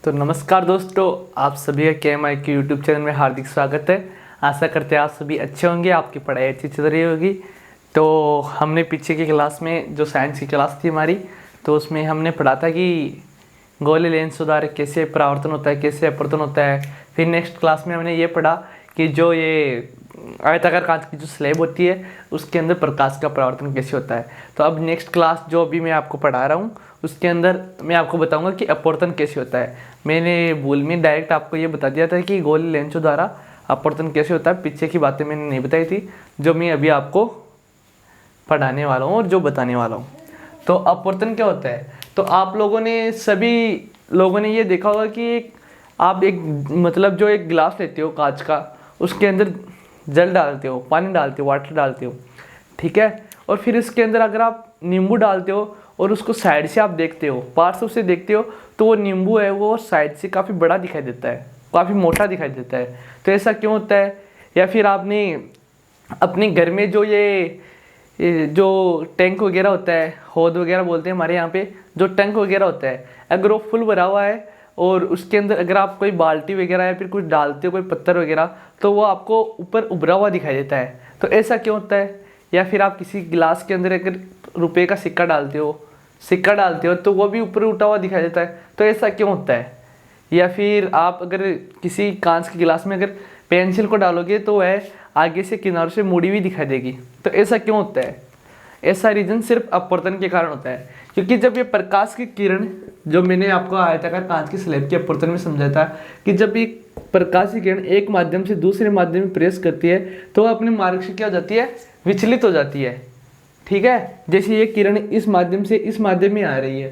तो नमस्कार दोस्तों, आप सभी का KMI के यूट्यूब चैनल में हार्दिक स्वागत है। आशा करते हैं आप सभी अच्छे होंगे, आपकी पढ़ाई अच्छी चल रही होगी। तो हमने पीछे की क्लास में जो साइंस की क्लास थी हमारी, तो उसमें हमने पढ़ा था कि गोले लेंस सुधार कैसे परावर्तन होता है, कैसे अपवर्तन होता है। फिर नेक्स्ट क्लास में हमने ये पढ़ा कि जो ये आयताकार कांच की जो स्लैब होती है उसके अंदर प्रकाश का परावर्तन कैसे होता है। तो अब नेक्स्ट क्लास जो अभी मैं आपको पढ़ा रहा हूँ उसके अंदर मैं आपको बताऊंगा कि अपवर्तन कैसे होता है। मैंने भूल में डायरेक्ट आपको ये बता दिया था कि गोले लेंसों द्वारा अपवर्तन कैसे होता है, पीछे की बातें मैंने नहीं बताई थी जो मैं अभी आपको पढ़ाने वाला हूँ और जो बताने वाला हूँ। तो अपवर्तन क्या होता है, तो आप लोगों ने सभी लोगों ने ये देखा होगा कि आप एक मतलब जो एक गिलास लेते हो कांच का, उसके अंदर जल डालते हो, पानी डालते हो, वाटर डालते हो, ठीक है। और फिर इसके अंदर अगर आप नींबू डालते हो और उसको साइड से आप देखते हो, पार्श्व से देखते हो, तो वो नींबू है वो साइड से काफ़ी बड़ा दिखाई देता है, काफ़ी मोटा दिखाई देता है। तो ऐसा क्यों होता है? या फिर आपने अपने घर में जो ये जो टैंक वगैरह होता है, हौद वगैरह बोलते हैं हमारे यहाँ पे, जो टैंक वगैरह होता है, अगर वो फुल भरा हुआ है और उसके अंदर अगर आप कोई बाल्टी वगैरह या फिर कुछ डालते हो, कोई पत्थर वगैरह, तो वो आपको ऊपर उभरा हुआ दिखाई देता है। तो ऐसा क्यों होता है? या फिर आप किसी गिलास के अंदर अगर रुपए का सिक्का डालते हो तो वो भी ऊपर उठा हुआ दिखाई देता है। तो ऐसा क्यों होता है? या फिर आप अगर किसी कांच के गिलास में अगर पेंसिल को डालोगे तो वह आगे से किनारों से मुड़ी हुई दिखाई देगी। तो ऐसा क्यों होता है? ऐसा रीजन सिर्फ अपवर्तन के कारण होता है, क्योंकि जब ये प्रकाश की किरण, जो मैंने आपको आयताकार कांच की स्लैब के अपवर्तन में समझाया था कि जब ये प्रकाश की किरण एक माध्यम से दूसरे माध्यम में प्रवेश करती है तो अपने मार्ग से क्या हो जाती है, विचलित हो जाती है, ठीक है। जैसे ये किरण इस माध्यम से इस माध्यम में आ रही है,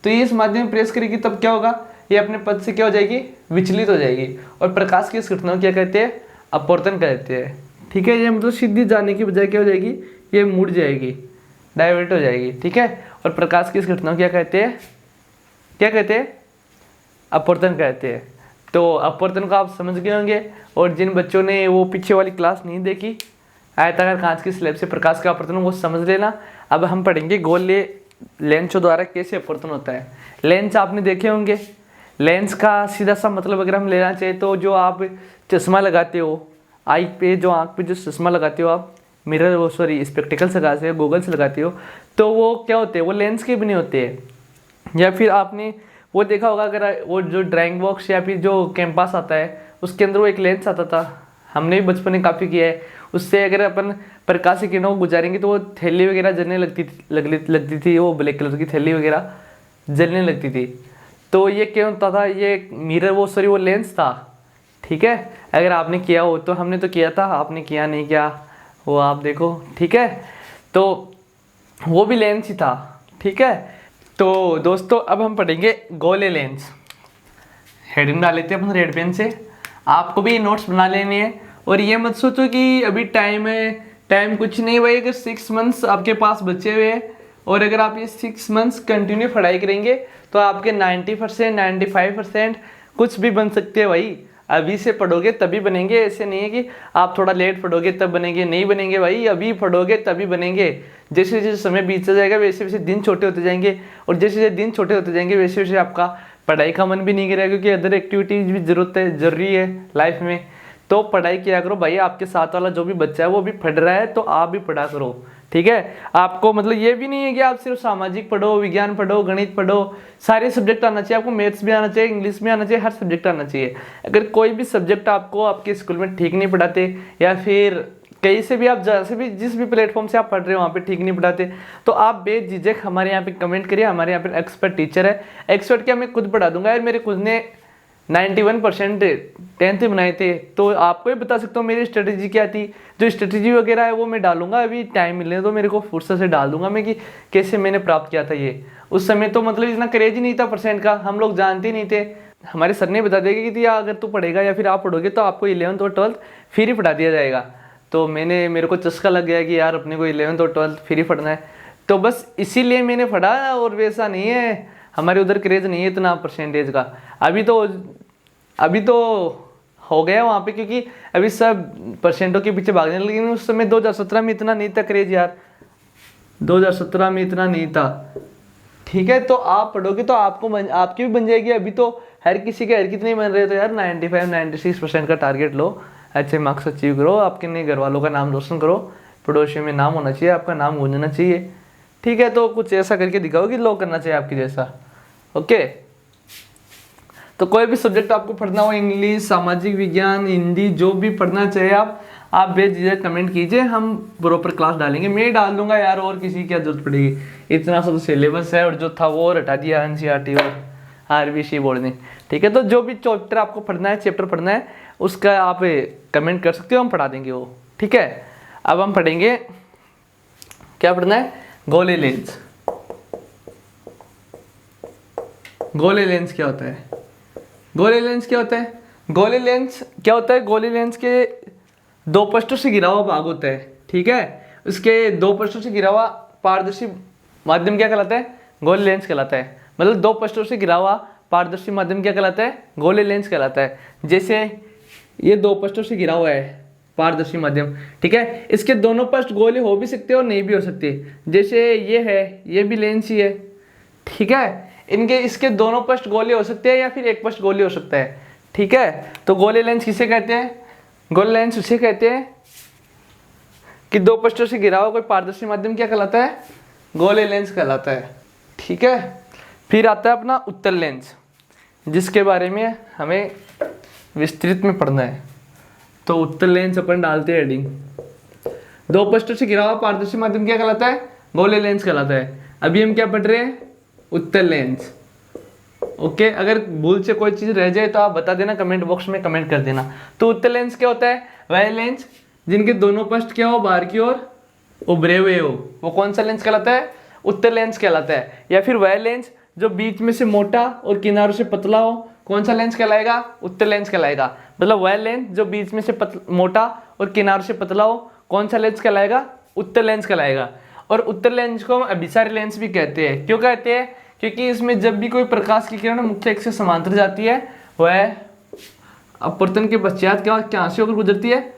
तो ये इस माध्यम में प्रवेश करेगी, तब क्या होगा, ये अपने पथ से क्या हो जाएगी, विचलित हो जाएगी। और प्रकाश की इस घटना को क्या कहते हैं, अपवर्तन कहते हैं, ठीक है। ये मतलब सीधी जाने की बजाय क्या हो जाएगी, ये मुड़ जाएगी, डाइवर्ट हो जाएगी, ठीक है। और प्रकाश की इस घटना को क्या कहते हैं, अपवर्तन कहते हैं। तो अपवर्तन को आप समझ गए होंगे। और जिन बच्चों ने वो पीछे वाली क्लास नहीं देखी, आयताकार कांच की स्लैब से प्रकाश का अपवर्तन, वो समझ लेना। अब हम पढ़ेंगे गोले लेंसों द्वारा कैसे अपवर्तन होता है। लेंस आपने देखे होंगे। लेंस का सीधा सा मतलब अगर हम लेना चाहें तो जो आप चश्मा लगाते हो, आई पे जो आँख पे जो चश्मा लगाते हो आप, मिरर वो सॉरी स्पेक्टिकल्स लगाते हो, गूगल्स लगाते हो, तो वो क्या होते हैं, वो लेंस के बने होते हैं। या फिर आपने वो देखा होगा, अगर वो जो ड्राइंग बॉक्स या फिर जो कैंपास आता है उसके अंदर वो एक लेंस आता था, हमने भी बचपन में काफ़ी किया है। उससे अगर अपन प्रकाश की किरणों को गुजारेंगे तो वो थैली वगैरह जलने लगती थी, वो ब्लैक कलर की थैली वगैरह जलने लगती थी। तो ये क्या होता था, ये मिरर वो लेंस था, ठीक है। अगर आपने किया हो तो, हमने तो किया था, आपने किया नहीं किया वो आप देखो, ठीक है। तो वो भी लेंस ही था, ठीक है। तो दोस्तों अब हम पढ़ेंगे गोले लेंस। हेडिंग डाल लेते हैं अपन रेड पेन से। आपको भी नोट्स बना लेने हैं और ये मत सोचो कि अभी टाइम है, टाइम कुछ नहीं भाई। अगर 6 मंथ्स आपके पास बचे हुए हैं और अगर आप ये 6 मंथ्स कंटिन्यू पढ़ाई करेंगे तो आपके 90% 95% कुछ भी बन सकते हैं भाई। अभी से पढ़ोगे तभी बनेंगे, ऐसे नहीं है कि आप थोड़ा लेट पढ़ोगे तब बनेंगे, नहीं बनेंगे भाई। अभी पढ़ोगे तभी बनेंगे। जैसे जैसे समय बीतता जाएगा वैसे वैसे दिन छोटे होते जाएंगे, और जैसे जैसे दिन छोटे होते जाएंगे वैसे वैसे आपका पढ़ाई का मन भी नहीं करेगा, क्योंकि अदर एक्टिविटीज भी जरूरी है लाइफ में। तो पढ़ाई किया करो भाई। आपके साथ वाला जो भी बच्चा है वो भी पढ़ रहा है तो आप भी पढ़ा करो, ठीक है। आपको मतलब ये भी नहीं है कि आप सिर्फ सामाजिक पढ़ो, विज्ञान पढ़ो, गणित पढ़ो, सारे सब्जेक्ट आना चाहिए आपको। मैथ्स भी आना चाहिए, इंग्लिश भी आना चाहिए, हर सब्जेक्ट आना चाहिए। अगर कोई भी सब्जेक्ट आपको आपके स्कूल में ठीक नहीं पढ़ाते, या फिर कहीं से भी आप जहाँ से भी जिस भी प्लेटफॉर्म से आप पढ़ रहे हो वहाँ पे ठीक नहीं पढ़ाते, तो आप बेझिझक हमारे यहाँ पे कमेंट करिए। हमारे यहाँ पे एक्सपर्ट टीचर है, एक्सपर्ट क्या, मैं खुद पढ़ा दूंगा यार। मेरे खुद ने 91% 10th बनाए थे, तो आपको ही बता सकता हूँ मेरी स्ट्रेटेजी क्या थी। जो स्ट्रेटेजी वगैरह है वो मैं डालूंगा, अभी टाइम मिलने तो मेरे को फुर्सत से डाल दूंगा मैं कि कैसे मैंने प्राप्त किया था ये। उस समय तो मतलब इतना क्रेज ही नहीं था परसेंट का, हम लोग जानते ही नहीं थे। हमारे सर ने बता दिया कि अगर तू पढ़ेगा या फिर आप पढ़ोगे तो आपको 11th और 12th फ्री ही पढ़ा दिया जाएगा। तो मेरे को चस्का लग गया कि यार अपने को 11th और 12th फ्री पढ़ना है, तो बस इसीलिए मैंने पढ़ा। और वैसा नहीं है, हमारे उधर क्रेज नहीं है इतना परसेंटेज का। अभी तो हो गया वहाँ पे, क्योंकि अभी सब परसेंटों के पीछे भागने लगे। उस समय 2017 में इतना नहीं था क्रेज यार, 2017 में इतना नहीं था, ठीक है। तो आप पढ़ोगे तो आपकी भी बन जाएगी। अभी तो हर किसी के हर कितने बन रहे, तो यार 95-96% का टारगेट लो, अच्छे मार्क्स अचीव करो, आपके नहीं घर वालों का नाम रोशन करो, पड़ोसियों में नाम होना चाहिए, आपका नाम गूंजना चाहिए। ठीक है, तो कुछ ऐसा करके दिखाओ कि लोग करना चाहिए आपकी जैसा। ओके, तो कोई भी सब्जेक्ट आपको पढ़ना हो, इंग्लिश, सामाजिक विज्ञान, हिंदी, जो भी पढ़ना चाहिए आप बेझिझक कमेंट कीजिए, हम प्रॉपर क्लास डालेंगे। मैं डाल दूंगा यार, और किसी की क्या जरूरत पड़ेगी, इतना सब सिलेबस है, और जो था वो हटा दिया एनसीईआरटी और आरबीसी बोर्ड ने। ठीक है, तो जो भी चैप्टर आपको पढ़ना है, चैप्टर पढ़ना है, उसका आप कमेंट कर सकते हो, हम पढ़ा देंगे वो। ठीक है, अब हम पढ़ेंगे, क्या पढ़ना है, गोले लेंस। गोले लेंस क्या होता है? गोले लेंस क्या होता है? गोले लेंस क्या होता है? गोले लेंस के दो पृष्ठों से घिरा हुआ भाग होता है। ठीक है, उसके दो पृष्ठों से घिरा हुआ पारदर्शी माध्यम क्या कहलाता है? गोले लेंस कहलाता है। मतलब दो पृष्ठों से घिरा हुआ पारदर्शी माध्यम क्या कहलाता है? गोले लेंस कहलाता है। जैसे ये दो पृष्ठों से घिरा हुआ है पारदर्शी माध्यम, ठीक है, इसके दोनों पृष्ठ गोले हो भी सकते और नहीं भी हो सकते। जैसे ये है, ये भी लेंस ही है, ठीक है, इनके इसके दोनों पृष्ठ गोले हो सकते हैं या फिर एक पृष्ठ गोले हो सकता है। ठीक है, तो गोले लेंस किसे कहते हैं? गोले लेंस उसे कहते हैं कि दो पृष्ठों से घिरा हुआ कोई पारदर्शी माध्यम क्या कहलाता है? गोले लेंस कहलाता है। ठीक है, फिर आता है अपना उत्तल लेंस, जिसके बारे में हमें विस्तृत में पढ़ना है। तो उत्तल लेंस अपन डालते हैं हेडिंग, दो पृष्ठों से घिरा हुआ पारदर्शी माध्यम क्या कहलाता है? गोले लेंस कहलाता है। अभी हम क्या पढ़ रहे हैं? उत्तल लेंस। ओके, अगर भूल से कोई चीज रह जाए तो आप बता देना, कमेंट बॉक्स में कमेंट कर देना। तो उत्तल लेंस क्या होता है? वह लेंस जिनके दोनों पृष्ठ क्या हो, बाहर की ओर उभरे हुए हो, वो कौन सा लेंस कहलाता है? उत्तल लेंस कहलाता है। या फिर वह लेंस जो बीच में से मोटा और किनारों से पतला हो, कौन सा लेंस कहलाएगा? उत्तल लेंस कहलाएगा। मतलब वह लेंस जो बीच में से मोटा और किनारों से पतला हो, कौन सा लेंस कहलाएगा? उत्तल लेंस कहलाएगा। और उत्तल लेंस को हम अभिसारी लेंस भी कहते हैं। क्यों कहते हैं? क्योंकि इसमें जब भी कोई प्रकाश की किरण मुख्य अक्ष से समांतर जाती है, वह अपवर्तन के पश्चात क्या से होकर गुजरती है?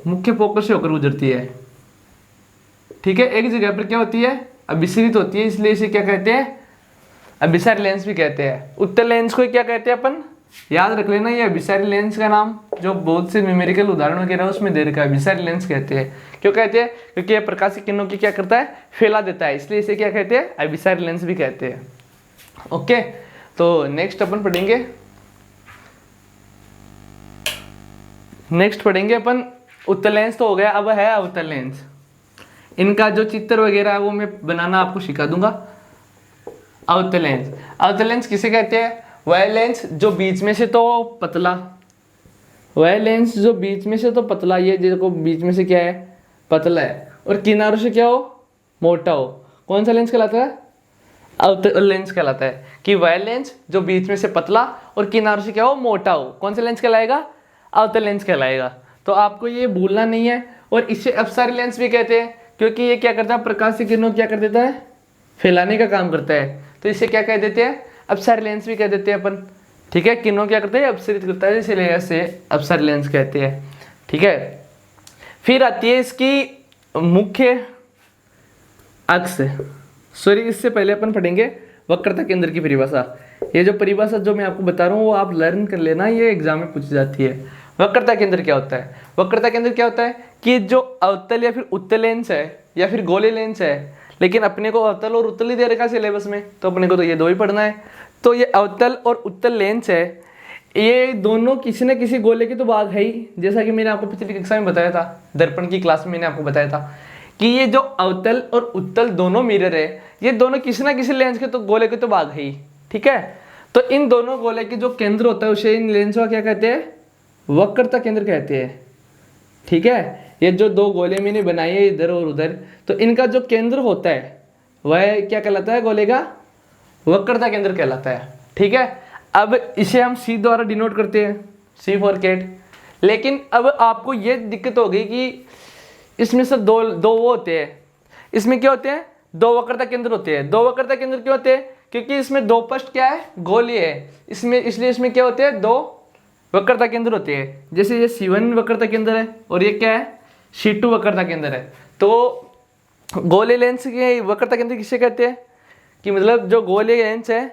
मुख्य फोकस से होकर गुजरती है। ठीक है, एक जगह पर क्या होती है? अभिसरित होती है, इसलिए इसे क्या कहते हैं? अभिसारी लेंस भी कहते हैं। उत्तल लेंस को क्या कहते हैं अपन? याद रख लेना, ये अभिसारी लेंस का नाम जो बहुत से न्यूमेरिकल उदाहरण वगैरह उसमें दे रखा है, अभिसारी लेंस कहते हैं। क्यों कहते हैं? क्योंकि ये प्रकाश की किरणों की क्या करता है? फैला देता है, इसलिए इसे क्या कहते हैं? अभिसारी लेंस भी कहते हैं। ओके, तो नेक्स्ट अपन पढ़ेंगे अपन उत्तल लेंस तो हो गया, अब है अवतल लेंस। इनका जो चित्र वगैरह है वो मैं बनाना आपको सिखा दूंगा। अवतल लेंस, अवतल लेंस किसे कहते हैं? वह लेंस जो बीच में से तो पतला, वह लेंस जो बीच में से तो पतला, ये देखो बीच में से क्या है? पतला है, और किनारों से क्या हो? मोटा हो, कौन सा लेंस कहलाता है? अवतल लेंस कहलाता है। कि वह लेंस जो बीच में से पतला और किनारों से क्या हो? मोटा हो, कौन सा लेंस कहलाएगा? अवतल लेंस कहलाएगा। तो आपको ये भूलना नहीं है। और इसे अपसारी लेंस भी कहते हैं, क्योंकि ये क्या करता है? प्रकाश की किरणों क्या कर देता है? फैलाने का काम करता है, तो इसे क्या कह देते हैं? अपसारी लेंस भी कह देते हैं अपन। ठीक है, किरणों क्या करते हैं? अपसरित करता है, इसलिए इसे अपसारी लेंस कहते हैं। ठीक है, फिर आती है इसकी मुख्य अक्ष। सॉरी, इससे पहले अपन पढ़ेंगे वक्रता केंद्र की परिभाषा। ये जो परिभाषा जो मैं आपको बता रहा हूँ वो आप लर्न कर लेना, ये एग्जाम में पूछी जाती है। वक्रता केंद्र क्या होता है? वक्रता केंद्र क्या होता है कि जो अवतल या फिर उत्तल लेंस है या फिर गोले लेंस है, लेकिन अपने को अवतल और उत्तल ही दे रखा सिलेबस में, तो अपने को तो ये दो ही पढ़ना है। तो ये अवतल और उत्तल लेंस है, ये दोनों किसी न किसी गोले के तो भाग है ही। जैसा कि मैंने आपको पिछली कक्षा में बताया था, दर्पण की क्लास में मैंने आपको बताया था कि ये जो अवतल और उत्तल दोनों मिरर है, ये दोनों किसी ना किसी लेंस के तो गोले के तो भाग है ही। ठीक है, तो इन दोनों गोले के जो केंद्र होता है उसे इन लेंस का क्या कहते हैं? वक्रता केंद्र कहते हैं। ठीक है, ये जो दो गोले मैंने बनाए हैं इधर और उधर, तो इनका जो केंद्र होता है वह क्या कहलाता है? गोले का वक्रता केंद्र कहलाता है। ठीक है, अब इसे हम सी द्वारा डिनोट करते हैं, सी फॉर कैट। लेकिन अब आपको ये दिक्कत हो गई कि इसमें से दो वो होते हैं, इसमें क्या होते हैं? दो वक्रता केंद्र होते हैं। दो वक्रता केंद्र क्यों होते हैं? क्योंकि इसमें दो पृष्ठ क्या है? गोलीय है, इसमें इसलिए इसमें क्या होते हैं? दो वक्रता केंद्र होते हैं। जैसे ये C1 वक्रता केंद्र है और ये क्या है? C2 वक्रता केंद्र है। तो गोले लेंस के वक्रता केंद्र किसे कहते हैं? कि मतलब जो गोले लेंस है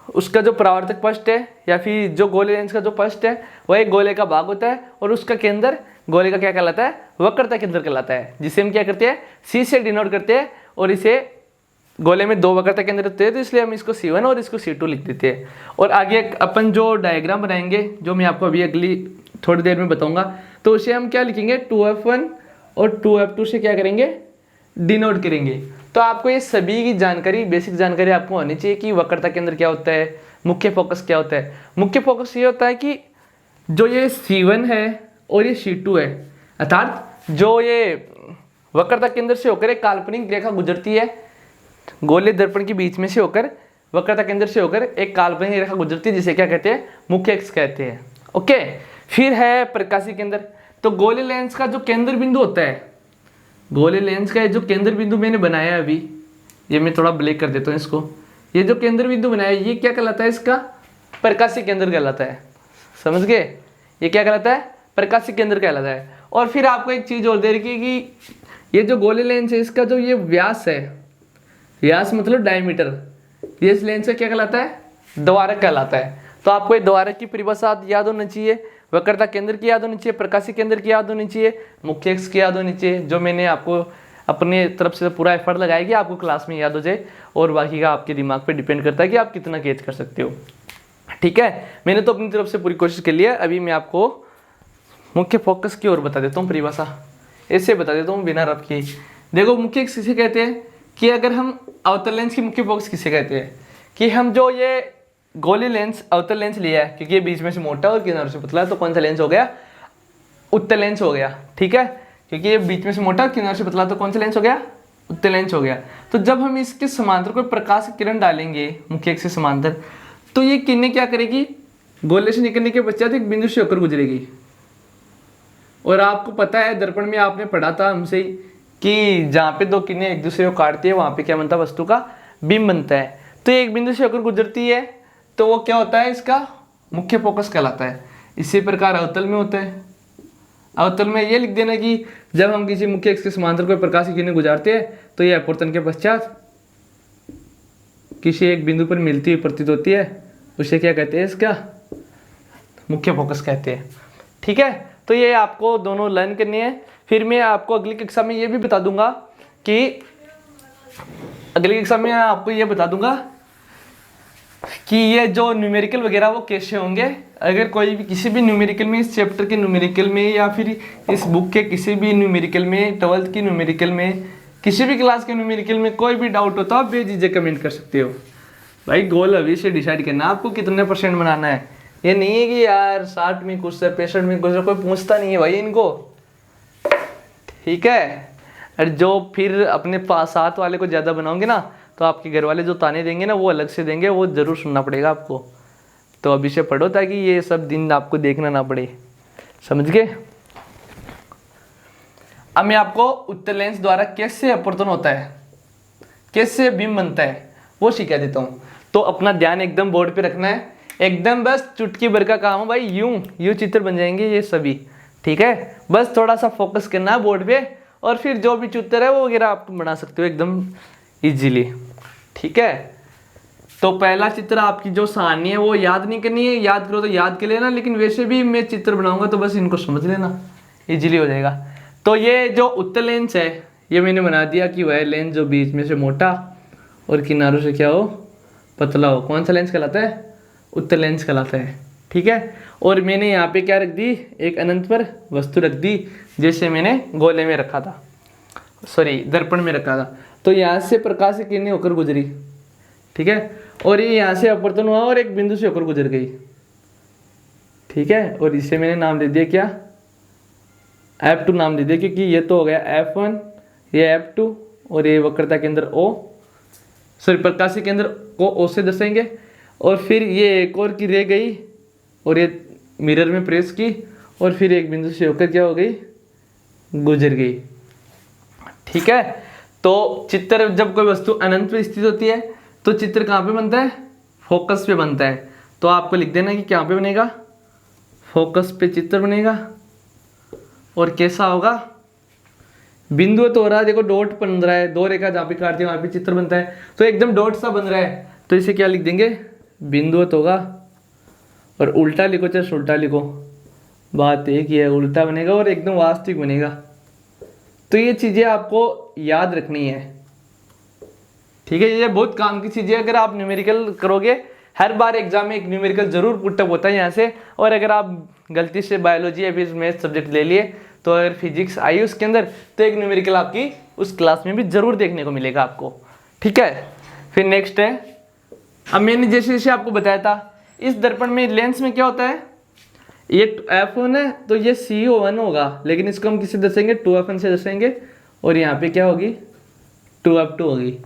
उसका जो परावर्तक पृष्ठ है या फिर जो गोले लेंस का जो पृष्ठ है वह एक गोले का भाग होता है और उसका केंद्र गोले का क्या कहलाता है, वक्रता केंद्र कहलाता है, जिसे हम क्या करते हैं C से डिनोट करते हैं। और इसे गोले में 2 वक्रता केंद्र होते हैं तो इसलिए हम इसको C1 और इसको C2 लिख देते हैं। और आगे अपन जो डायग्राम बनाएंगे जो मैं आपको अभी अगली थोड़ी देर में बताऊंगा, तो उसे हम क्या लिखेंगे 2F1 और 2F2 से क्या करेंगे डिनोट करेंगे। तो आपको ये सभी की जानकारी, बेसिक जानकारी आपको होनी चाहिए कि वक्रता केंद्र क्या होता है, मुख्य फोकस क्या होता है। मुख्य फोकस ये होता है कि जो ये C1 है और ये C2 है, अर्थात जो ये वक्रता केंद्र से होकर एक काल्पनिक रेखा गुजरती है, गोले दर्पण के बीच में से होकर वक्रता केंद्र से होकर एक काल्पनिक रेखा गुजरती है, जिसे क्या कहते हैं मुख्य अक्ष कहते हैं। ओके, फिर है प्रकाशीय केंद्र। तो गोले लेंस का जो केंद्र बिंदु होता है, गोले लेंस का जो केंद्र बिंदु मैंने बनाया है अभी, ये मैं थोड़ा ब्लैक कर देता हूँ इसको, ये जो केंद्र बिंदु बनाया है ये क्या कहलाता है, इसका प्रकाशीय केंद्र कहलाता है। समझ गए, ये क्या कहलाता है, प्रकाशीय केंद्र कहलाता है। और फिर आपको एक चीज और दे रखी है कि ये जो गोले लेंस है इसका जो ये व्यास है, व्यास मतलब डायमीटर, ये इस लेंस का क्या कहलाता है, द्वारक कहलाता है। तो आपको ये द्वारक की परिभाषा याद होनी चाहिए, वक्रता केंद्र की याद होनी चाहिए, प्रकाशीय केंद्र की याद होनी चाहिए, मुख्य अक्ष की याद होनी चाहिए, जो मैंने आपको अपने तरफ से पूरा एफर्ट लगाया कि आपको क्लास में याद हो जाए। और बाकी का आपके दिमाग पे डिपेंड करता है कि आप कितना कैच कर सकते हो। ठीक है, मैंने तो अपनी तरफ से पूरी कोशिश कर लिया। अभी मैं आपको मुख्य फोकस की ओर बता देता हूँ, परिभाषा ऐसे बता देता हूँ बिना रफ की। देखो मुख्य अक्ष किसे कहते हैं, कि अगर हम अवतल लेंस की मुख्य फोकस किसे कहते हैं, कि हम जो ये गोले लेंस अवतल लेंस लिया है, क्योंकि ये बीच में से मोटा और किनारों से पतला है, तो कौन सा लेंस हो गया, उत्तल लेंस हो गया। ठीक है, क्योंकि ये बीच में से मोटा और किनारों से पतला, तो कौन सा लेंस हो गया, उत्तल लेंस हो गया। तो जब हम इसके समांतर कोई प्रकाश की किरण डालेंगे मुख्य अक्ष से समांतर, तो ये किरणें क्या करेगी, गोले से निकलने के पश्चात एक बिंदु से होकर गुजरेगी। और आपको पता है दर्पण में आपने पढ़ा था हमसे कि जहाँ पे 2 किरणें एक दूसरे को काटती है वहाँ पे क्या बनता है, वस्तु का बिंब बनता है। तो एक बिंदु से होकर गुजरती है तो वो क्या होता है, इसका मुख्य फोकस कहलाता है। इसी प्रकार अवतल में होता है, अवतल में ये लिख देना कि जब हम किसी मुख्य अक्ष के समांतर कोई प्रकाश की किरणें गुजारते हैं तो ये अपवर्तन के पश्चात किसी एक बिंदु पर मिलती हुई प्रतीत होती है, उसे क्या कहते हैं, इसका मुख्य फोकस कहते हैं। ठीक है, तो ये आपको दोनों लर्न करनी है। फिर मैं आपको अगली कक्षा में ये भी बता दूंगा कि ये जो न्यूमेरिकल वगैरह वो कैसे होंगे। अगर कोई भी किसी भी न्यूमेरिकल में, इस चैप्टर के न्यूमेरिकल में या फिर इस बुक के किसी भी न्यूमेरिकल में, 12th की न्यूमेरिकल में, किसी भी क्लास के न्यूमेरिकल में कोई भी डाउट होता है आप बेझिझक कमेंट कर सकते हो। भाई गोल अभी से डिसाइड करना आपको कितने % बनाना है। ये नहीं है कि यार 60 में कुछ है, 65 में कुछ है, कोई पूछता नहीं है भाई इनको। ठीक है, और जो फिर अपने पास साथ वाले को ज़्यादा बनाओगे ना तो आपके घर वाले जो ताने देंगे ना वो अलग से देंगे, वो ज़रूर सुनना पड़ेगा आपको। तो अभी से पढ़ो ताकि ये सब दिन आपको देखना ना पड़े। समझ गए। अब मैं आपको उत्तल लेंस द्वारा कैसे अपवर्तन होता है, कैसे बिंब बनता है वो सिखा देता हूँ। तो अपना ध्यान एकदम बोर्ड पे रखना है, एकदम बस चुटकी भर का काम है भाई, यूं चित्र बन जाएंगे ये सभी। ठीक है, बस थोड़ा सा फोकस करना है बोर्ड पे और फिर जो भी चित्र है वो वगैरह आप बना सकते हो एकदम इजीली। ठीक है, तो पहला चित्र आपकी जो सारणी है वो याद नहीं करनी है, याद करो तो याद कर लेना, लेकिन वैसे भी मैं चित्र बनाऊंगा तो बस इनको समझ लेना, इजीली हो जाएगा। तो ये जो उत्तल लेंस है ये मैंने बना दिया कि वह लेंस जो बीच में से मोटा और किनारों से क्या हो, पतला हो, कौन सा लेंस कहलाता है, उत्तल लेंस कहलाता है। ठीक है, और मैंने यहाँ पे क्या रख दी, एक अनंत पर वस्तु रख दी, जैसे मैंने गोले में रखा था, सॉरी दर्पण में रखा था। तो यहाँ से प्रकाश की किरणें होकर गुजरी, ठीक है, और ये यहाँ से अपवर्तन हुआ और एक बिंदु से होकर गुजर गई। ठीक है, और इसे मैंने नाम दे दिया क्या, F2 नाम दे दिया, क्योंकि ये तो हो गया F1, ये F2 और ये वक्रता केंद्र O, सॉरी प्रकाशीय केंद्र को O से दर्शाएंगे। और फिर ये एक और की रह गई और ये मिरर में प्रेस की और फिर एक बिंदु से होकर क्या हो गई, गुजर गई। ठीक है, तो चित्र जब कोई वस्तु अनंत पे स्थित होती है तो चित्र कहाँ पे बनता है, फोकस पे बनता है। तो आपको लिख देना कि कहाँ पे बनेगा, फोकस पे चित्र बनेगा। और कैसा होगा, बिंदु तो हो रहा है, देखो डॉट बन रहा है, 2 रेखा जहाँ पे काटती है वहाँ पे चित्र बनता है, तो एकदम डॉट सा बन रहा है, तो इसे क्या लिख देंगे, बिंदुवत होगा, और उल्टा लिखो चाहे उल्टा लिखो, बात एक ही है, उल्टा बनेगा और एकदम वास्तविक बनेगा। तो ये चीज़ें आपको याद रखनी है, ठीक है। ये बहुत काम की चीज़ें, अगर आप न्यूमेरिकल करोगे, हर बार एग्जाम में एक न्यूमेरिकल जरूर पुटअप होता है यहाँ से। और अगर आप गलती से बायोलॉजी या फिर मैथ सब्जेक्ट ले लिए, तो अगर फिजिक्स आई उसके अंदर, तो एक न्यूमेरिकल आपकी उस क्लास में भी जरूर देखने को मिलेगा आपको, ठीक है। फिर नेक्स्ट है, अब मैंने जैसे जैसे आपको बताया था, इस दर्पण में लेंस में क्या होता है, ये F1 है तो ये CO1 होगा, लेकिन इसको हम किससे दर्शाएंगे, 2F1 से दर्शाएंगे, और यहाँ पे क्या होगी, 2F2 होगी,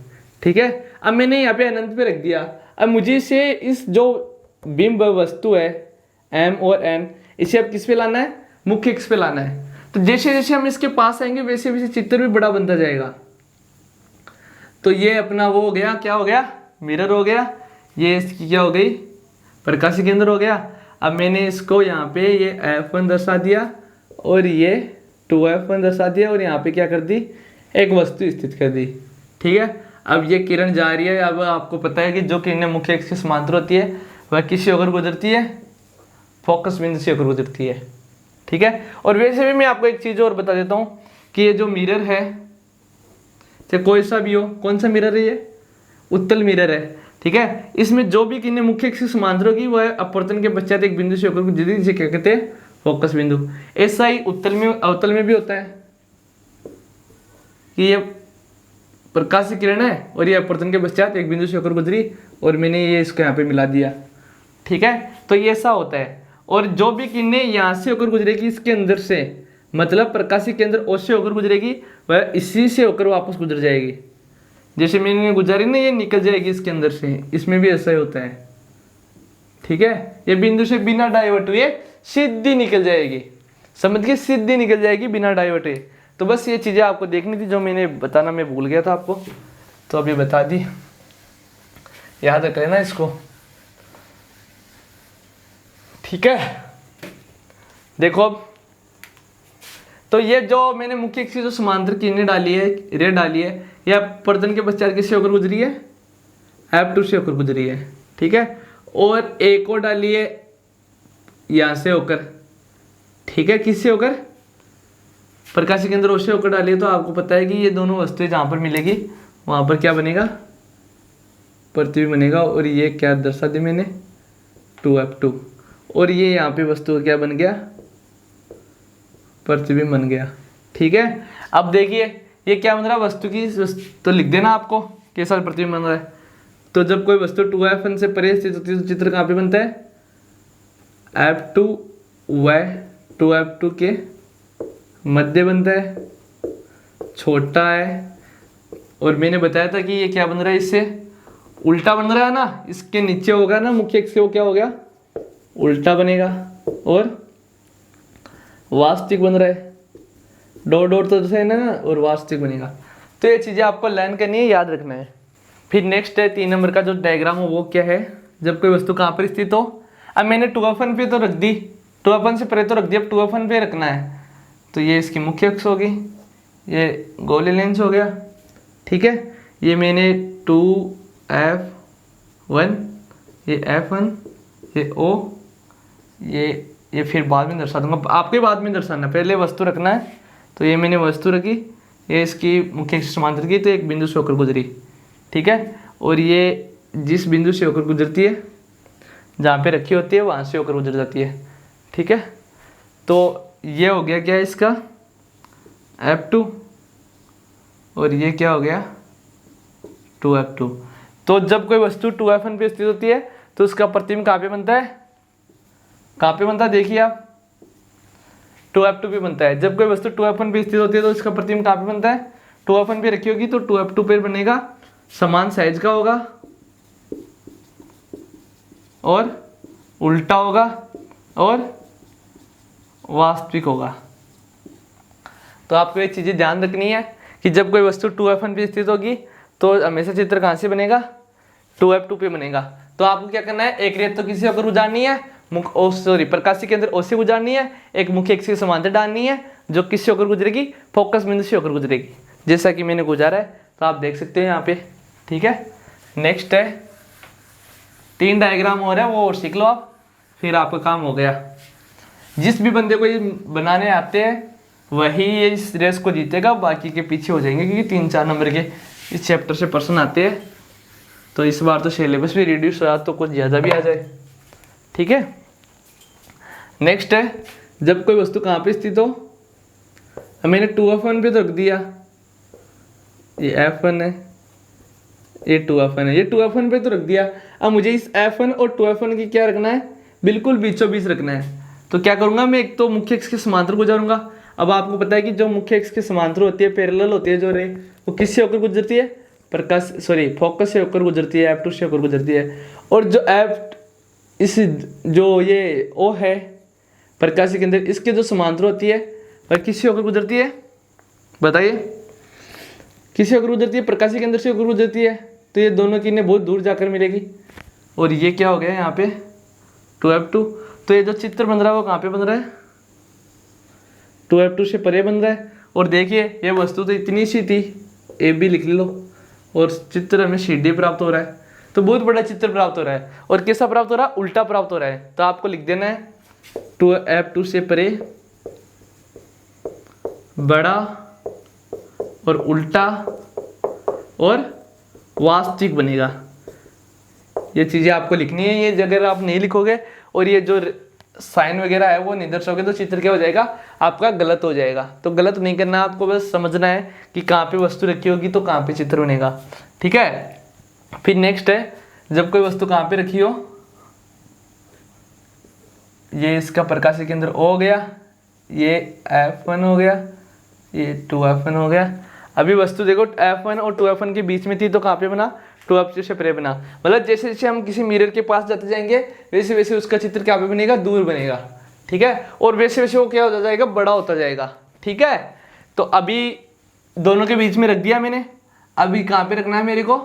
ठीक है। अब मैंने यहाँ पे अनंत पे रख दिया। अब मुझे इसे इस जो बिंब वस्तु है M और N, इसे अब किस पे लाना है, मुख्य अक्ष पे लाना है। तो जैसे जैसे हम इसके पास आएंगे वैसे वैसे चित्र भी बड़ा बनता जाएगा। तो ये अपना वो हो गया, क्या हो गया, मिरर हो गया, ये इसकी क्या हो गई, प्रकाशीय केंद्र हो गया। अब मैंने इसको यहाँ पे ये F1 दर्शा दिया और ये 2F1 दर्शा दिया, और यहाँ पे क्या कर दी, एक वस्तु स्थित कर दी, ठीक है। अब ये किरण जा रही है, अब आपको पता है कि जो किरणें मुख्य अक्ष के समांतर होती है वह किससे होकर गुजरती है, फोकस बिंदु से होकर गुजरती है, ठीक है। और वैसे भी मैं आपको एक चीज़ और बता देता हूँ कि ये जो मिरर है, चाहे कोई सा भी हो, कौन सा मिरर है, ये उत्तल मिरर है, ठीक है। इसमें जो भी किरणें मुख्य अक्ष के समांतर होगी वह अपवर्तन के पश्चात एक बिंदु से होकर गुजरती, जिसे क्या कहते हैं, फोकस बिंदु। ऐसा ही उत्तल में अवतल में भी होता है कि ये प्रकाश किरण है और ये अपवर्तन के पश्चात एक बिंदु से होकर गुजरी, और मैंने ये इसको यहाँ पे मिला दिया, ठीक है। तो ये ऐसा होता है। और जो भी किरणें यहाँ से होकर गुजरेगी इसके अंदर से, मतलब प्रकाशीय केंद्र O से होकर गुजरेगी, वह इसी से होकर वापस गुजर जाएगी। जैसे मैंने गुजारी ना, ये निकल जाएगी इसके अंदर से, इसमें भी ऐसा ही होता है, ठीक है। ये बिंदु से बिना डाइवर्ट हुए सीधी निकल जाएगी, समझ के, सीधी निकल जाएगी बिना डाइवर्ट हुए। तो बस ये चीज़ें आपको देखनी थी, जो मैंने बताना मैं भूल गया था आपको, तो अभी बता दी, याद रख लेना इसको, ठीक है। देखो अब, तो ये जो मैंने मुख्य अक्ष से जो समांतर किरणें डाली है, रे डाली है, यह अपवर्तन के पश्चात किससे होकर गुजरी है, F2 से होकर गुजरी है, ठीक है। और एक और डाली है यहाँ से होकर, ठीक है, किससे होकर, प्रकाशीय केंद्र O से होकर डाली है। तो आपको पता है कि ये दोनों वस्तुएं जहाँ पर मिलेगी वहाँ पर क्या बनेगा, प्रतिबिंब बनेगा। और ये क्या दर्शा दी मैंने, 2F2, और ये यहाँ पे वस्तु क्या बन गया, प्रतिबिंब बन गया, ठीक है। अब देखिए ये क्या बन रहा है, वस्तु की, तो लिख देना आपको कैसा प्रतिबिंब बन रहा है। तो जब कोई वस्तु 2F1 से परे स्थित होती है तो चित्र कहाँ पे बनता है, F2 व 2F2 के मध्य बनता है, छोटा है। और मैंने बताया था कि ये क्या बन रहा है, इससे उल्टा बन रहा है ना, इसके नीचे होगा ना मुख्य अक्ष से, वो क्या हो गया, उल्टा बनेगा, और वास्तविक बन रहा है, डॉट डॉट तो जैसे है ना, और वास्तविक बनेगा। तो ये चीज़ें आपको लर्न करनी है, याद रखना है। फिर नेक्स्ट है 3 नंबर का जो डायग्राम हो, वो क्या है, जब कोई वस्तु कहाँ पर स्थित हो। अब मैंने 2F1 पे तो रख दी, 2F1 से परे तो रख दिया, अब 2F1 पे रखना है। तो ये इसकी मुख्य अक्ष होगी, ये गोले लेंस हो गया, ठीक है। ये मैंने 2F1, ये F1, ये O, ये फिर बाद में दर्शा दूंगा, आपके बाद में दर्शाना, पहले वस्तु रखना है। तो ये मैंने वस्तु रखी, ये इसकी मुख्य अक्ष समांतर की, तो एक बिंदु से होकर गुजरी, ठीक है। और ये जिस बिंदु से होकर गुजरती है, जहाँ पे रखी होती है वहाँ से होकर गुजर जाती है, ठीक है। तो ये हो गया क्या इसका, F2, और ये क्या हो गया, 2F2। तो जब कोई वस्तु 2F1 पे स्थित होती है तो उसका प्रतिबिंब कहाँ पे बनता है, कहाँ पे बनता है, देखिए आप, 2F2 पे बनता है। जब कोई वस्तु 2F1 पे स्थित होती है तो इसका प्रतिबिंब कहाँ पे बनता है, 2F1 पे रखी होगी तो 2F2 पे बनेगा, समान साइज का होगा और उल्टा होगा और वास्तविक होगा। तो आपको ये चीज़ें ध्यान रखनी है कि जब कोई वस्तु 2F1 पे स्थित होगी तो हमेशा चित्र कहाँ से बनेगा, 2F2 पे बनेगा। तो आपको क्या करना है, एक रेत तो किसी होकर गुजारनी है, प्रकाशीय केंद्र O से गुजारनी है, एक मुख्य अक्ष के समांतर डालनी है जो किससे होकर गुजरेगी, फोकस बिंदु से होकर गुजरेगी, जैसा कि मैंने गुजारा है। तो आप देख सकते हैं यहाँ पे, ठीक है। नेक्स्ट है 3 डायग्राम हो रहा है, वो और सीख लो आप, फिर आपका काम हो गया। जिस भी बंदे को ये बनाने आते हैं वही ये इस रेस को जीतेगा, बाकी के पीछे हो जाएंगे, क्योंकि 3-4 नंबर के इस चैप्टर से प्रश्न आते हैं। तो इस बार तो सिलेबस भी रिड्यूस हुआ तो कुछ ज़्यादा भी आ जाए। ठीक है, नेक्स्ट है जब कोई वस्तु कहाँ पे स्थित हो। मैंने 2F1 पे तो रख दिया, ये F1 है, ये 2F1 है, ये 2F1 पे तो रख दिया। अब मुझे इस F1 और 2F1 की क्या रखना है, बिल्कुल बीचों बीच रखना है। तो क्या करूँगा मैं, एक तो मुख्य अक्ष के समांतर गुजारूंगा। अब आपको पता है कि जो मुख्य अक्ष के समांतर होती है, पैरेलल होती है जो रे, वो किससे होकर गुजरती है, फोकस से होकर गुजरती है, F2 से होकर गुजरती है। और जो इस जो ये O है प्रकाशीय केंद्र, इसके जो समांतर होती है वह किससे होकर गुजरती है, बताइए किससे होकर गुजरती है, प्रकाशीय केंद्र से होकर गुजरती है। तो ये दोनों किरणें बहुत दूर जाकर मिलेगी। और ये क्या हो गया यहाँ पे 2F2। तो ये जो चित्र बन रहा है वो कहाँ पे बन रहा है, 2F2 से परे बन रहा है। और देखिए ये वस्तु तो इतनी सी थी, AB लिख लो, और चित्र हमें CD प्राप्त हो रहा है। तो बहुत बड़ा चित्र प्राप्त हो रहा है। और कैसा प्राप्त हो रहा है, उल्टा प्राप्त हो रहा है। तो आपको लिख देना है 2F2 से परे बड़ा और उल्टा और वास्तविक बनेगा। ये चीज़ें आपको लिखनी है। ये अगर आप नहीं लिखोगे और ये जो साइन वगैरह है वो नहीं दर्शाओगे तो चित्र क्या हो जाएगा, आपका गलत हो जाएगा। तो गलत नहीं करना, आपको बस समझना है कि कहाँ पे वस्तु रखी होगी तो कहाँ पे चित्र बनेगा। ठीक है, फिर नेक्स्ट है जब कोई वस्तु कहाँ पे रखी हो, ये इसका प्रकाशीय केंद्र O हो गया, ये F1 हो गया, ये 2F1 हो गया। अभी वस्तु देखो F1 और 2F1 के बीच में थी तो कहाँ पे बना, 2F2 से परे बना। मतलब जैसे जैसे हम किसी मिरर के पास जाते जाएंगे वैसे वैसे उसका चित्र क्या पे बनेगा, दूर बनेगा। ठीक है, और वैसे वैसे वो क्या होता जाएगा, बड़ा होता जाएगा। ठीक है, तो अभी दोनों के बीच में रख दिया मैंने। अभी कहाँ पे रखना है मेरे को,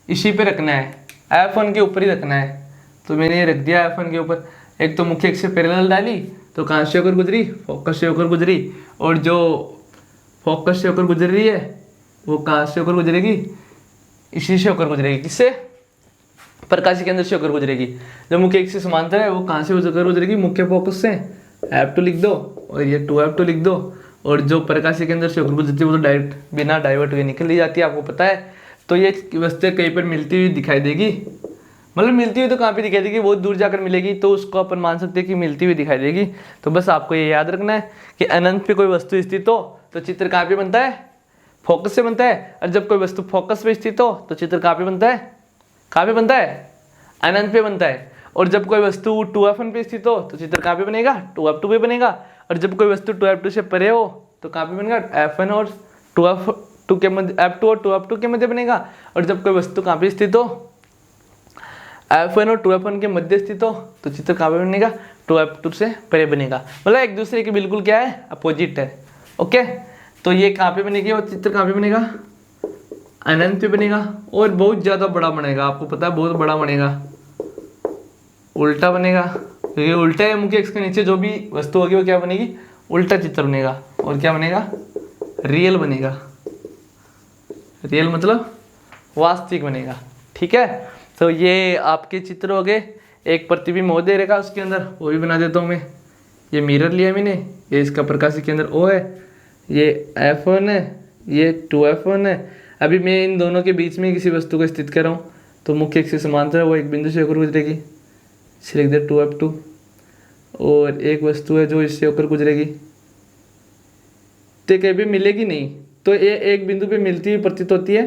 इसी पे रखना है, F1 के ऊपर ही रखना है। तो मैंने ये रख दिया F1 के ऊपर। एक तो मुख्य अक्ष से पैरेलल डाली तो कहाँ से होकर गुजरी, फोकस से होकर गुजरी। और जो फोकस से होकर गुजर रही है वो कहाँ से होकर गुजरेगी, इसी से होकर गुजरेगी, किससे, प्रकाशीय केंद्र से होकर गुजरेगी। जो मुख्य अक्ष से समांतर है वो कहाँ से होकर गुजरेगी, मुख्य फोकस से। F2 लिख दो और ये 2F2 लिख दो। और जो प्रकाशीय केंद्र से होकर गुजरती है वो तो डायरेक्ट बिना डाइवर्ट हुए निकल ली जाती है, आपको पता है। तो ये वस्तु कहीं पर मिलती हुई दिखाई देगी, मतलब मिलती हुई तो कहाँ पे दिखाई देगी, बहुत दूर जाकर मिलेगी, तो उसको अपन मान सकते हैं कि मिलती हुई दिखाई देगी। तो बस आपको ये याद रखना है कि अनंत पे कोई वस्तु स्थित हो तो चित्र कहाँ पे बनता है, फोकस से बनता है। और जब कोई वस्तु फोकस पे स्थित हो तो चित्र कहाँ पे बनता है, कहाँ पे बनता है, अनंत पे बनता है। और जब कोई वस्तु 2F1 पे स्थित हो तो चित्र कहाँ पे बनेगा, 2F2 पे बनेगा। और जब कोई वस्तु 2F2 से परे हो तो कहाँ पे बनेगा, F1 और 2F2 के मध्य, F2 और 2F2 के मध्य बनेगा। और जब कोई वस्तु कहाँ पे स्थित हो, F1 और 2F1 के मध्य स्थित हो तो चित्र कहाँ पे बनेगा, 2F2 से परे बनेगा। मतलब एक दूसरे के बिल्कुल क्या है, अपोजिट है। ओके, तो ये कहाँ पे बनेगी और चित्र कहाँ पे बनेगा, अनंत पे बनेगा। और बहुत ज़्यादा बड़ा बनेगा, आपको पता है बहुत बड़ा बनेगा, उल्टा बनेगा। क्योंकि उल्टा है, मुख्य अक्ष के नीचे जो भी वस्तु होगी वो क्या बनेगी, उल्टा चित्र बनेगा। और क्या बनेगा, रियल बनेगा। रियल मतलब वास्तविक बनेगा। ठीक है, तो ये आपके चित्र हो गए। एक प्रतिबिंब हो दे रहेगा उसके अंदर, वो भी बना देता हूँ मैं। ये मिरर लिया मैंने, ये इसका प्रकाशीय केंद्र O है, ये F1 है, ये 2F1 है। अभी मैं इन दोनों के बीच में किसी वस्तु को स्थित कर रहा हूँ तो मुख्य अक्ष से समांतर है, वो एक बिंदु से होकर गुजरेगी, इसे लिख दे 2F2। और एक वस्तु है जो इससे होकर गुजरेगी, तो कभी मिलेगी नहीं, तो ये एक बिंदु पे मिलती हुई प्रतीत होती है।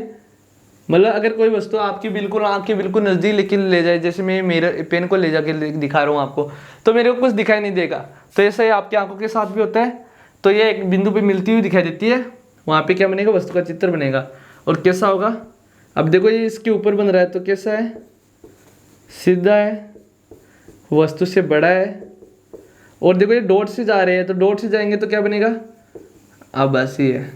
मतलब अगर कोई वस्तु आपकी बिल्कुल आँख के बिल्कुल नज़दीक लेकिन ले जाए, जैसे मैं मेरे पेन को ले जाके दिखा रहा हूँ आपको, तो मेरे को कुछ दिखाई नहीं देगा। तो ऐसा ही आपकी आंखों के साथ भी होता है। तो ये एक बिंदु पे मिलती हुई दिखाई देती है, वहाँ पे क्या बनेगा, वस्तु का चित्र बनेगा। और कैसा होगा, अब देखो ये इसके ऊपर बन रहा है तो कैसा है, सीधा है, वस्तु से बड़ा है। और देखो ये डॉट से जा रहे हैं तो डॉट से जाएंगे तो क्या बनेगा, अब बस ये है,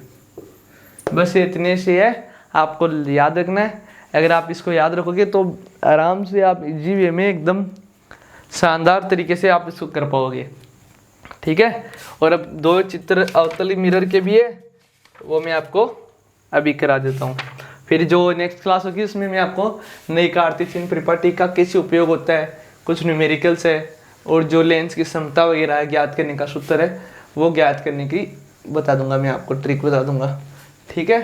बस ये इतने से है, आपको याद रखना है। अगर आप इसको याद रखोगे तो आराम से आप इजी वे में एकदम शानदार तरीके से आप इसको कर पाओगे। ठीक है, और अब दो चित्र अवतली मिरर के भी है, वो मैं आपको अभी करा देता हूँ। फिर जो नेक्स्ट क्लास होगी उसमें मैं आपको नई कार्तीय चिन्ह प्रॉपर्टी का कैसे उपयोग होता है, कुछ न्यूमेरिकल्स है और जो लेंस की क्षमता वगैरह है ज्ञात करने का सूत्र है वो ज्ञात करने की बता दूंगा, मैं आपको ट्रिक बता दूंगा। ठीक है,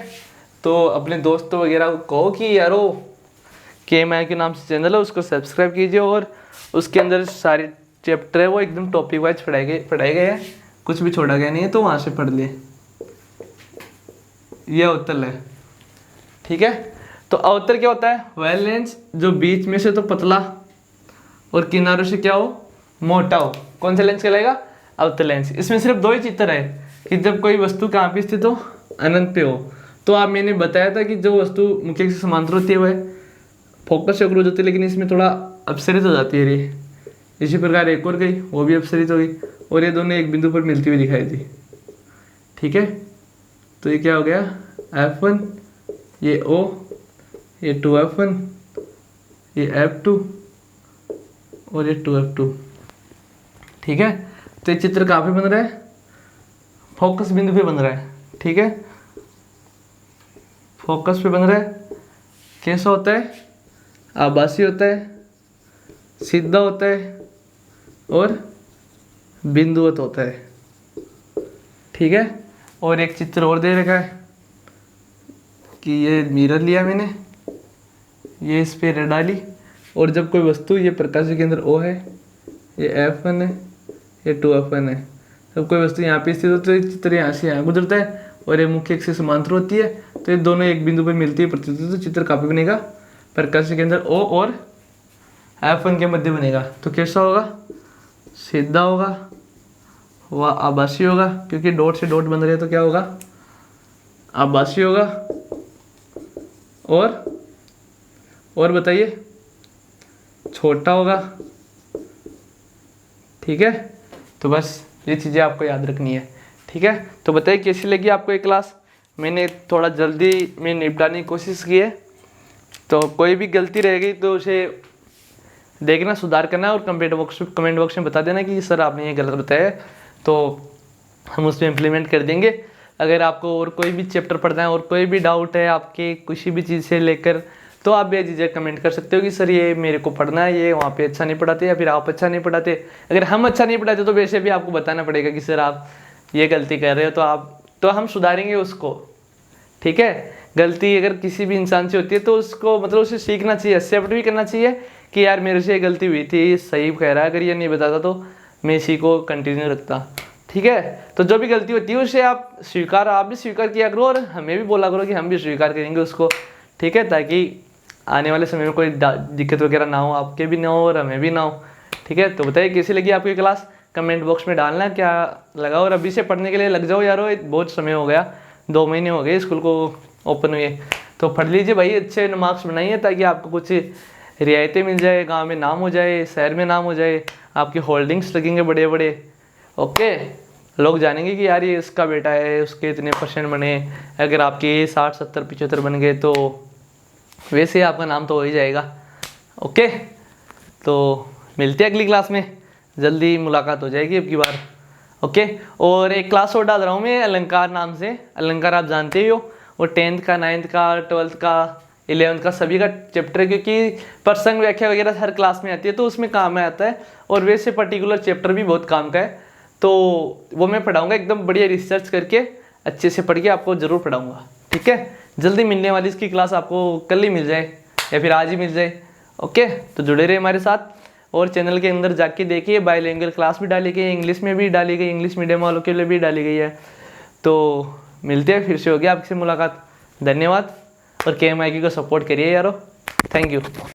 तो अपने दोस्तों वगैरह को कहो कि यारो KMI के नाम से चैनल है उसको सब्सक्राइब कीजिए और उसके अंदर सारे चैप्टर है वो एकदम टॉपिक वाइज पढ़ाए गए हैं, कुछ भी छोड़ा गया नहीं है, तो वहाँ से पढ़ लिए। ये अवतल है। ठीक है, तो अवतल क्या होता है? वह लेंस जो बीच में से तो पतला और किनारों से क्या हो, मोटा हो। कौन सा लेंस कहलाएगा? अवतल लेंस। इसमें सिर्फ दो ही चित्र है कि जब कोई वस्तु कहाँ पे स्थित हो, अनंत पे हो। तो आप मैंने बताया था कि जो वस्तु मुख्य से समांतर होती है वह फोकस से अक्रोज होती है, लेकिन इसमें थोड़ा अपसरित हो जाती है ये। इसी प्रकार एक और गई, वो भी अपसरित हो गई और ये दोनों एक बिंदु पर मिलती हुई दिखाई दी। ठीक है, तो ये क्या हो गया? F1, ये O, ये 2F1, ये F2 और ये 2F2। ठीक है, तो ये चित्र कहाँ पे बन रहा है? फोकस बिंदु पे बन रहा है। ठीक है, फोकस पे बन रहा है। कैसा होता है? आभासी होता है, सीधा होता है और बिंदुवत होता है। ठीक है, और एक चित्र और दे रखा है कि ये मिरर लिया मैंने, ये इस पे डाली और जब कोई वस्तु, ये प्रकाश के अंदर O है, ये F1 है, ये 2F1 है, जब कोई वस्तु यहाँ पे स्थित होती है तो चित्र यहाँ से यहाँ गुजरता है और ये मुख्य अक्ष से समांतर होती है, तो ये दोनों एक बिंदु पर मिलती है प्रतीत, तो चित्र कहाँ पे बनेगा? प्रकाश के अंदर O और F1 के मध्य बनेगा। तो कैसा होगा? सीधा होगा, वह आभासी होगा, क्योंकि डॉट से डॉट बन रहे हैं तो क्या होगा? आभासी होगा। और बताइए, छोटा होगा। ठीक है, तो बस ये चीज़ें आपको याद रखनी है। ठीक है, तो बताइए कैसी लगी आपको ये क्लास? मैंने थोड़ा जल्दी में निपटाने की कोशिश की है, तो कोई भी गलती रह गई तो उसे देखना, सुधार करना और कमेंट बॉक्स में बता देना कि सर आपने ये गलत बताया, तो हम उस पर इम्प्लीमेंट कर देंगे। अगर आपको और कोई भी चैप्टर पढ़ना है और कोई भी डाउट है आपके किसी भी चीज़ से लेकर, तो आप बेझिझक कमेंट कर सकते हो कि सर ये मेरे को पढ़ना है, ये वहाँ पे अच्छा नहीं पढ़ाते या फिर आप अच्छा नहीं पढ़ाते। अगर हम अच्छा नहीं पढ़ाते तो वैसे भी आपको बताना पड़ेगा कि सर आप ये गलती कर रहे हो, तो हम सुधारेंगे उसको। ठीक है, गलती अगर किसी भी इंसान से होती है तो उसको मतलब उसे सीखना चाहिए, एक्सेप्ट भी करना चाहिए कि यार मेरे से ये गलती हुई थी, सही कह रहा है, अगर ये नहीं बताता तो मैं इसी को कंटिन्यू रखता। ठीक है, तो जो भी गलती होती है उसे आप भी स्वीकार किया करो और हमें भी बोला करो कि हम भी स्वीकार करेंगे उसको। ठीक है, ताकि आने वाले समय में कोई दिक्कत वगैरह ना हो, आपके भी ना हो और हमें भी ना हो। ठीक है, तो बताइए कैसी लगी आपकी क्लास? कमेंट बॉक्स में डालना क्या लगा, और अभी से पढ़ने के लिए लग जाओ यारो, बहुत समय हो गया, 2 महीने हो गए स्कूल को ओपन हुए, तो पढ़ लीजिए भाई, अच्छे मार्क्स बनाइए ताकि आपको कुछ रियायतें मिल जाए, गांव में नाम हो जाए, शहर में नाम हो जाए, आपकी होल्डिंग्स लगेंगे बड़े बड़े। ओके, लोग जानेंगे कि यार ये इसका बेटा है, उसके इतने % बने। अगर आपके 60, 70, 75 बन गए तो वैसे आपका नाम तो हो ही जाएगा। ओके, तो मिलते हैं अगली क्लास में, जल्दी मुलाकात हो जाएगी अब की बार। ओके, और एक क्लास और डाल रहा हूँ मैं अलंकार नाम से। अलंकार आप जानते ही हो, वो 10th का, 9th का, 12th का, 11th का सभी का चैप्टर है, क्योंकि प्रसंग व्याख्या वगैरह हर क्लास में आती है तो उसमें काम में आता है, और वैसे पर्टिकुलर चैप्टर भी बहुत काम का है, तो वो मैं पढ़ाऊँगा एकदम बढ़िया रिसर्च करके, अच्छे से पढ़ के आपको ज़रूर पढ़ाऊँगा। ठीक है, जल्दी मिलने वाली इसकी क्लास आपको कल ही मिल जाए या फिर आज ही मिल जाए। ओके, तो जुड़े रहे हमारे साथ, और चैनल के अंदर जाके देखिए, बाइलिंगुअल क्लास भी डाली गई है, इंग्लिश में भी डाली गई, इंग्लिश मीडियम वालों के लिए भी डाली गई है। तो मिलते हैं, फिर से होगी आपसे मुलाकात। धन्यवाद, और KMIQ को सपोर्ट करिए यारो। Thank you.